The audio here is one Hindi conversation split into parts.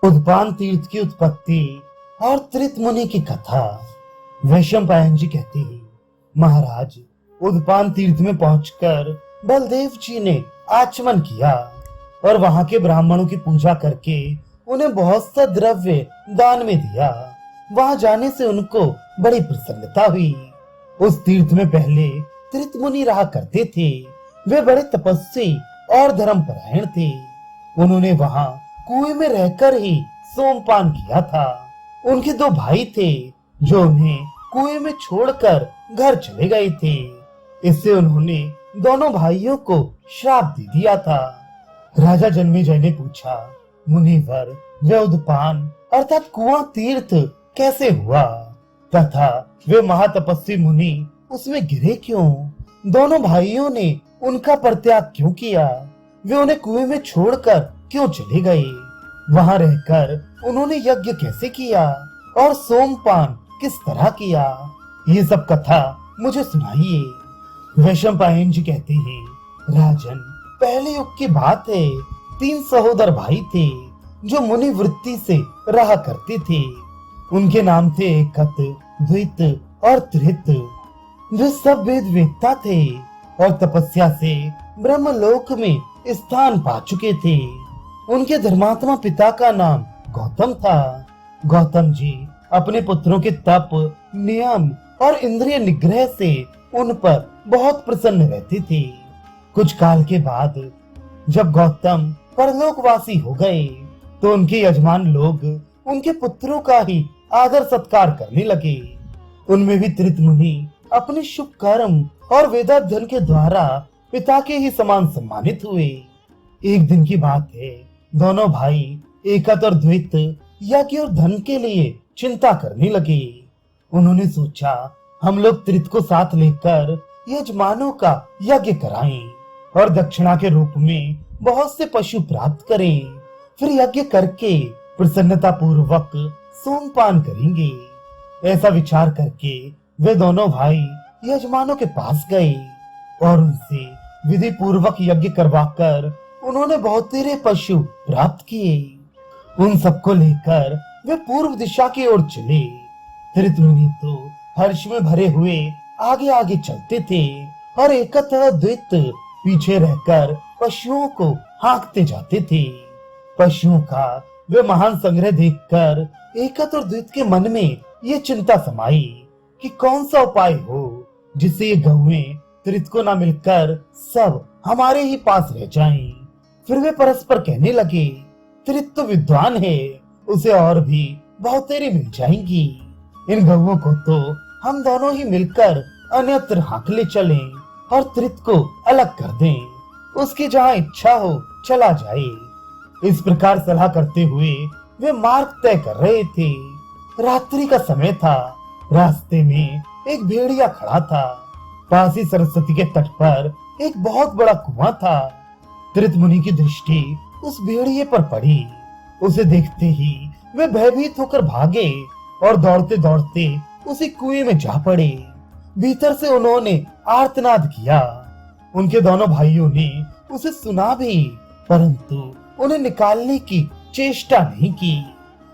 उद्पान तीर्थ की उत्पत्ति और त्रित मुनि की कथा। वैशंपायन जी कहते हैं, महाराज, उद्पान तीर्थ में पहुंचकर बलदेव जी ने आचमन किया और वहां के ब्राह्मणों की पूजा करके उन्हें बहुत सा द्रव्य दान में दिया। वहां जाने से उनको बड़ी प्रसन्नता हुई। उस तीर्थ में पहले त्रित मुनि रहा करते थे। वे बड़े तपस्वी और धर्मपरायण थे। उन्होंने वहां कुएं में रहकर ही सोमपान किया था। उनके दो भाई थे जो उन्हें कुएं में छोड़कर घर चले गए थे। इससे उन्होंने दोनों भाइयों को श्राप दे दिया था। राजा जन्मेजय ने पूछा, मुनिवर, वह उद्पान अर्थात कुआं तीर्थ कैसे हुआ तथा वे महातपस्वी मुनि उसमें गिरे क्यों? दोनों भाइयों ने उनका परित्याग क्यों किया? वे उन्हें कुएं में छोड़कर क्यों चले गए? वहां रहकर उन्होंने यज्ञ कैसे किया और सोमपान किस तरह किया? ये सब कथा मुझे सुनाइए। वैशंपायन जी कहते हैं, राजन, पहले युग की बात है। 3 सहोदर भाई थे जो मुनि वृत्ति से रहा करते थे। उनके नाम थे एकत, द्वित और त्रित। वे सब वेद वेदता थे और तपस्या से ब्रह्मलोक में स्थान पा चुके थे। उनके धर्मात्मा पिता का नाम गौतम था। गौतम जी अपने पुत्रों के तप, नियम और इंद्रिय निग्रह से उन पर बहुत प्रसन्न रहते थे। कुछ काल के बाद जब गौतम परलोकवासी हो गए तो उनके यजमान लोग उनके पुत्रों का ही आदर सत्कार करने लगे। उनमें भी त्रित मुनि अपने शुभ कर्म और वेदाध्ययन के द्वारा पिता के ही समान सम्मानित हुए। एक दिन की बात है, दोनों भाई एकत और द्वित यज्ञ और धन के लिए चिंता करने लगे। उन्होंने सोचा, हम लोग त्रित को साथ लेकर यजमानों का यज्ञ कराएं और दक्षिणा के रूप में बहुत से पशु प्राप्त करें। फिर यज्ञ करके प्रसन्नता पूर्वक सोमपान करेंगे। ऐसा विचार करके वे दोनों भाई यजमानों के पास गए और उनसे विधि पूर्वक यज्ञ करवाकर उन्होंने बहुतेरे पशु प्राप्त किए। उन सबको लेकर वे पूर्व दिशा की ओर चले। त्रित मुनि तो हर्ष में भरे हुए आगे आगे चलते थे और एकत और द्वित पीछे रहकर पशुओं को हाँकते जाते थे। पशुओं का वे महान संग्रह देखकर एकत और द्वित के मन में ये चिंता समाई कि कौन सा उपाय हो जिससे ये गौएं त्रित को न मिलकर सब हमारे ही पास रह जाएं। फिर वे परस्पर कहने लगे, त्रित तो विद्वान है, उसे और भी बहुतेरी मिल जाएंगी। इन गौओं को तो हम दोनों ही मिलकर अन्यत्र हाँक ले चलें और त्रित को अलग कर दें। उसकी जहाँ इच्छा हो चला जाए। इस प्रकार सलाह करते हुए वे मार्ग तय कर रहे थे। रात्रि का समय था। रास्ते में एक भेड़िया खड़ा था। पास ही सरस्वती के तट पर एक बहुत बड़ा कुआं था। त्रित मुनि की दृष्टि उस भेड़िए पर पड़ी। उसे देखते ही वे भयभीत होकर भागे और दौड़ते दौड़ते उसी कुएं में जा पड़े। भीतर से उन्होंने आर्तनाद किया। उनके दोनों भाइयों ने उसे सुना भी, परंतु उन्हें निकालने की चेष्टा नहीं की।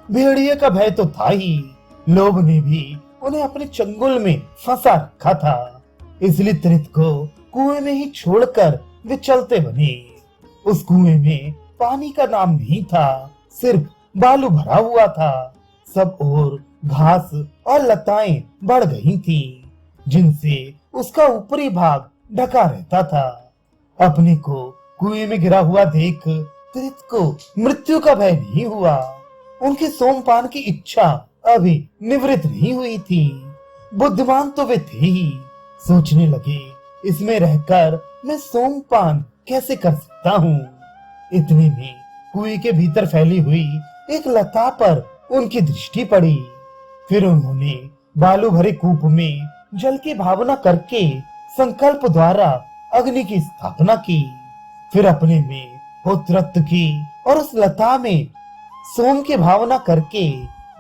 भेड़िए का भय तो था ही, लोभ ने भी उन्हें अपने चंगुल में फंसा रखा था। इसलिए त्रित को कुएं में ही छोड़कर वे चलते बने। उस कुएं में पानी का नाम नहीं था, सिर्फ बालू भरा हुआ था। सब ओर घास और लताएं बढ़ गई थीं, जिनसे उसका ऊपरी भाग ढका रहता था। अपने को कुएं में गिरा हुआ देख त्रित को मृत्यु का भय नहीं हुआ। उनके सोमपान की इच्छा अभी निवृत्त नहीं हुई थी। बुद्धिमान तो वे थे ही। सोचने लगे, इसमें रहकर मैं सोमपान कैसे कर सकता हूँ। इतने में कुएं के भीतर फैली हुई एक लता पर उनकी दृष्टि पड़ी। फिर उन्होंने बालू भरे कूप में जल की भावना करके संकल्प द्वारा अग्नि की स्थापना की। फिर अपने में होत्रत्व की और उस लता में सोम की भावना करके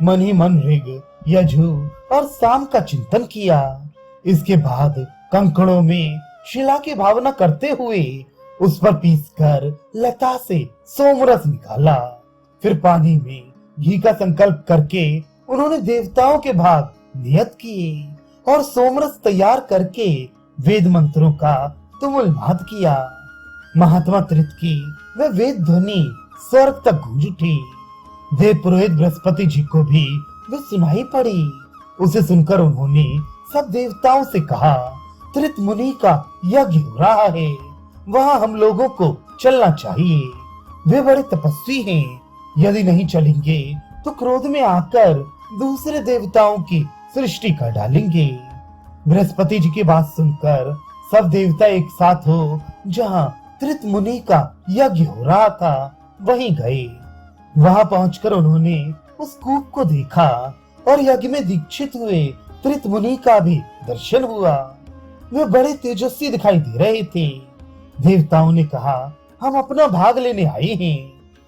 मन ही मन ऋग, यजु और साम का चिंतन किया। इसके बाद कंकड़ों में शिला की भावना करते हुए उस पर पीसकर लता से सोमरस निकाला। फिर पानी में घी का संकल्प करके उन्होंने देवताओं के भाग नियत किए और सोमरस तैयार करके वेद मंत्रों का तुमुल नाद किया। महात्मा त्रित की वह वेद ध्वनि स्वर्ग तक गूंज उठी। देव पुरोहित बृहस्पति जी को भी वे सुनाई पड़ी। उसे सुनकर उन्होंने सब देवताओं से कहा, त्रित मुनि का यज्ञ हो रहा है, वहां हम लोगों को चलना चाहिए। वे बड़े तपस्वी हैं, यदि नहीं चलेंगे तो क्रोध में आकर दूसरे देवताओं की सृष्टि कर डालेंगे। बृहस्पति जी की बात सुनकर सब देवता एक साथ हो जहां त्रित मुनि का यज्ञ हो रहा था वहीं गए। वहां पहुंचकर उन्होंने उस कूप को देखा और यज्ञ में दीक्षित हुए त्रित मुनि का भी दर्शन हुआ। वे बड़े तेजस्वी दिखाई दे रहे थे। देवताओं ने कहा, हम अपना भाग लेने आए हैं।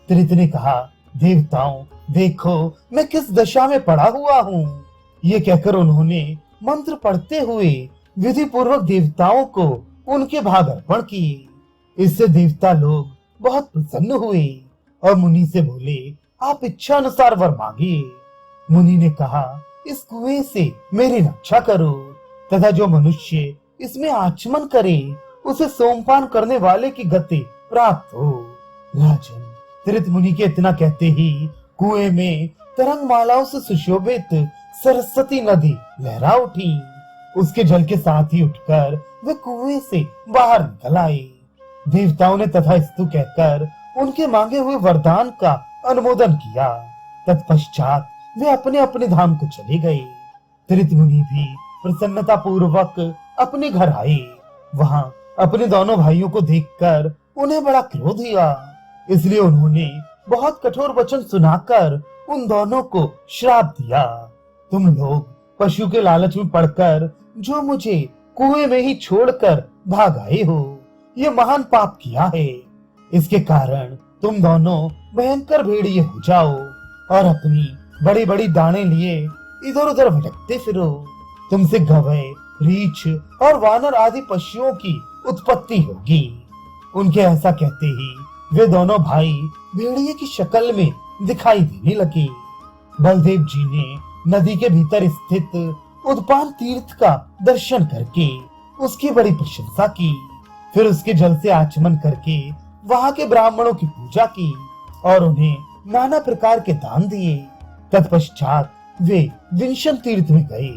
त्रित ने कहा, देवताओं देखो मैं किस दशा में पड़ा हुआ हूँ। ये कहकर उन्होंने मंत्र पढ़ते हुए विधि पूर्वक देवताओं को उनके भाग अर्पण किए। इससे देवता लोग बहुत प्रसन्न हुए और मुनि से बोले, आप इच्छा अनुसार वर मांगिए। मुनि ने कहा, इस कुएं से मेरी रक्षा करो तथा जो मनुष्य इसमें आचमन करे उसे सोमपान करने वाले की गति प्राप्त हो। राजन, त्रित मुनि के इतना कहते ही कुएं में तरंग मालाओं से सुशोभित सरस्वती नदी लहरा उठी। उसके जल के साथ ही उठकर वे कुएं से बाहर निकल आए। देवताओं ने तथास्तु कहकर उनके मांगे हुए वरदान का अनुमोदन किया। तत्पश्चात वे अपने अपने धाम को चले गए। त्रित मुनि भी प्रसन्नता पूर्वक अपने घर आए। वहां अपने दोनों भाइयों को देखकर उन्हें बड़ा क्रोध हुआ, इसलिए उन्होंने बहुत कठोर वचन सुनाकर उन दोनों को श्राप दिया। तुम लोग पशु के लालच में पड़कर जो मुझे कुएं में ही छोड़कर भाग आए हो, ये महान पाप किया है। इसके कारण तुम दोनों भयंकर भेड़िए हो जाओ और अपनी बड़ी बड़ी दाने लिए इधर उधर भटकते फिरो। तुमसे गवे, रीछ और वानर आदि पशुओं की उत्पत्ति होगी। उनके ऐसा कहते ही वे दोनों भाई भेड़िए की शक्ल में दिखाई देने लगे। बलदेव जी ने नदी के भीतर स्थित उद्पान तीर्थ का दर्शन करके उसकी बड़ी प्रशंसा की। फिर उसके जल से आचमन करके वहां के ब्राह्मणों की पूजा की और उन्हें नाना प्रकार के दान दिए। तत्पश्चात वे विंशन तीर्थ में गए।